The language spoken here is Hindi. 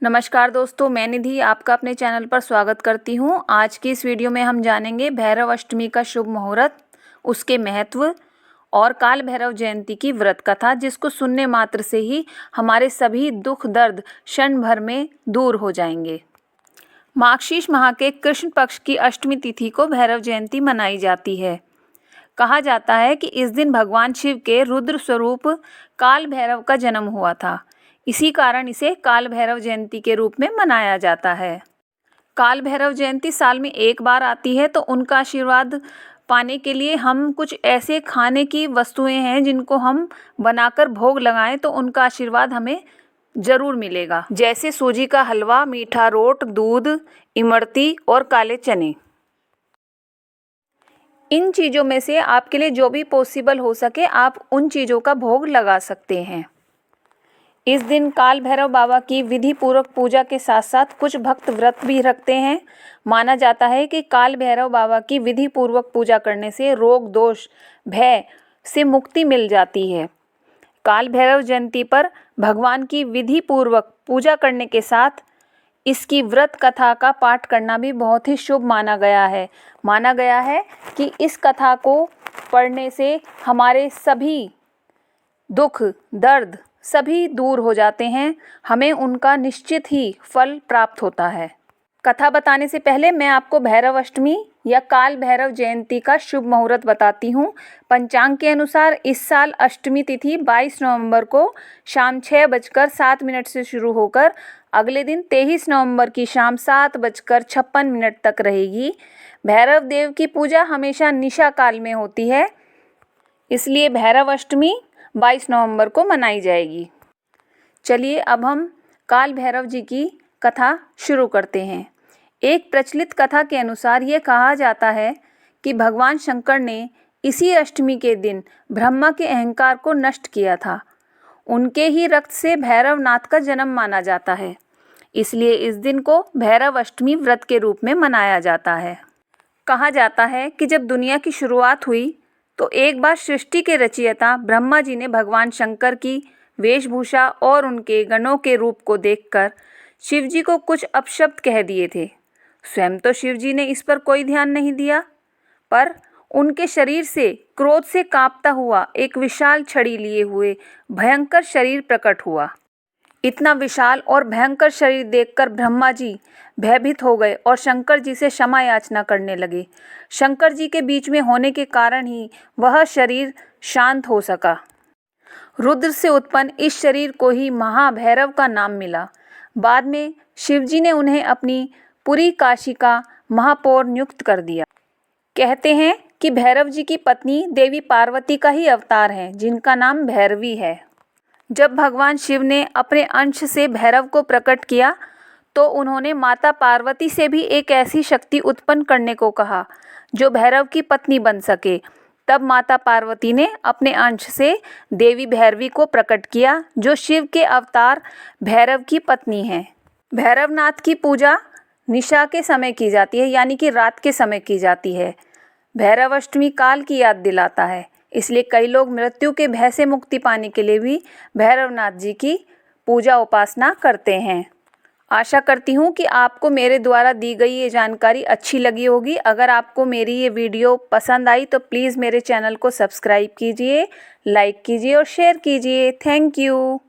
नमस्कार दोस्तों, मैं निधि आपका अपने चैनल पर स्वागत करती हूँ। आज की इस वीडियो में हम जानेंगे भैरव अष्टमी का शुभ मुहूर्त, उसके महत्व और काल भैरव जयंती की व्रत कथा, जिसको सुनने मात्र से ही हमारे सभी दुख दर्द क्षण भर में दूर हो जाएंगे। माघशीष माह के कृष्ण पक्ष की अष्टमी तिथि को भैरव जयंती मनाई जाती है। कहा जाता है कि इस दिन भगवान शिव के रुद्र स्वरूप काल भैरव का जन्म हुआ था। इसी कारण इसे काल भैरव जयंती के रूप में मनाया जाता है। काल भैरव जयंती साल में एक बार आती है, तो उनका आशीर्वाद पाने के लिए हम कुछ ऐसे खाने की वस्तुएं हैं जिनको हम बनाकर भोग लगाएं तो उनका आशीर्वाद हमें ज़रूर मिलेगा। जैसे सूजी का हलवा, मीठा रोट, दूध, इमरती और काले चने। इन चीज़ों में से आपके लिए जो भी पॉसिबल हो सके आप उन चीज़ों का भोग लगा सकते हैं। इस दिन काल भैरव बाबा की विधि पूर्वक पूजा के साथ साथ कुछ भक्त व्रत भी रखते हैं। माना जाता है कि काल भैरव बाबा की विधि पूर्वक पूजा करने से रोग, दोष, भय से मुक्ति मिल जाती है। काल भैरव जयंती पर भगवान की विधि पूर्वक पूजा करने के साथ इसकी व्रत कथा का पाठ करना भी बहुत ही शुभ माना गया है। माना गया है कि इस कथा को पढ़ने से हमारे सभी दुख, दर्द सभी दूर हो जाते हैं, हमें उनका निश्चित ही फल प्राप्त होता है। कथा बताने से पहले मैं आपको भैरव अष्टमी या काल भैरव जयंती का शुभ मुहूर्त बताती हूँ। पंचांग के अनुसार इस साल अष्टमी तिथि 22 नवंबर को शाम 6:07 से शुरू होकर अगले दिन 23 नवंबर की शाम 7:56 तक रहेगी। भैरव देव की पूजा हमेशा निशा काल में होती है, इसलिए भैरव अष्टमी 22 नवंबर को मनाई जाएगी। चलिए अब हम काल भैरव जी की कथा शुरू करते हैं। एक प्रचलित कथा के अनुसार ये कहा जाता है कि भगवान शंकर ने इसी अष्टमी के दिन ब्रह्मा के अहंकार को नष्ट किया था। उनके ही रक्त से भैरवनाथ का जन्म माना जाता है, इसलिए इस दिन को भैरव अष्टमी व्रत के रूप में मनाया जाता है। कहा जाता है कि जब दुनिया की शुरुआत हुई तो एक बार सृष्टि के रचयिता ब्रह्मा जी ने भगवान शंकर की वेशभूषा और उनके गणों के रूप को देखकर शिव जी को कुछ अपशब्द कह दिए थे। स्वयं तो शिव जी ने इस पर कोई ध्यान नहीं दिया, पर उनके शरीर से क्रोध से कांपता हुआ एक विशाल छड़ी लिए हुए भयंकर शरीर प्रकट हुआ। इतना विशाल और भयंकर शरीर देखकर ब्रह्मा जी भयभीत हो गए और शंकर जी से क्षमा याचना करने लगे। शंकर जी के बीच में होने के कारण ही वह शरीर शांत हो सका। रुद्र से उत्पन्न इस शरीर को ही महाभैरव का नाम मिला। बाद में शिवजी ने उन्हें अपनी पूरी काशी का महापौर नियुक्त कर दिया। कहते हैं कि भैरव जी की पत्नी देवी पार्वती का ही अवतार है, जिनका नाम भैरवी है। जब भगवान शिव ने अपने अंश से भैरव को प्रकट किया तो उन्होंने माता पार्वती से भी एक ऐसी शक्ति उत्पन्न करने को कहा जो भैरव की पत्नी बन सके। तब माता पार्वती ने अपने अंश से देवी भैरवी को प्रकट किया, जो शिव के अवतार भैरव की पत्नी है। भैरवनाथ की पूजा निशा के समय की जाती है, यानी कि रात के समय की जाती है। भैरव अष्टमी काल की याद दिलाता है, इसलिए कई लोग मृत्यु के भय से मुक्ति पाने के लिए भी भैरवनाथ जी की पूजा उपासना करते हैं। आशा करती हूँ कि आपको मेरे द्वारा दी गई ये जानकारी अच्छी लगी होगी। अगर आपको मेरी ये वीडियो पसंद आई तो प्लीज़ मेरे चैनल को सब्सक्राइब कीजिए, लाइक कीजिए और शेयर कीजिए। Thank you.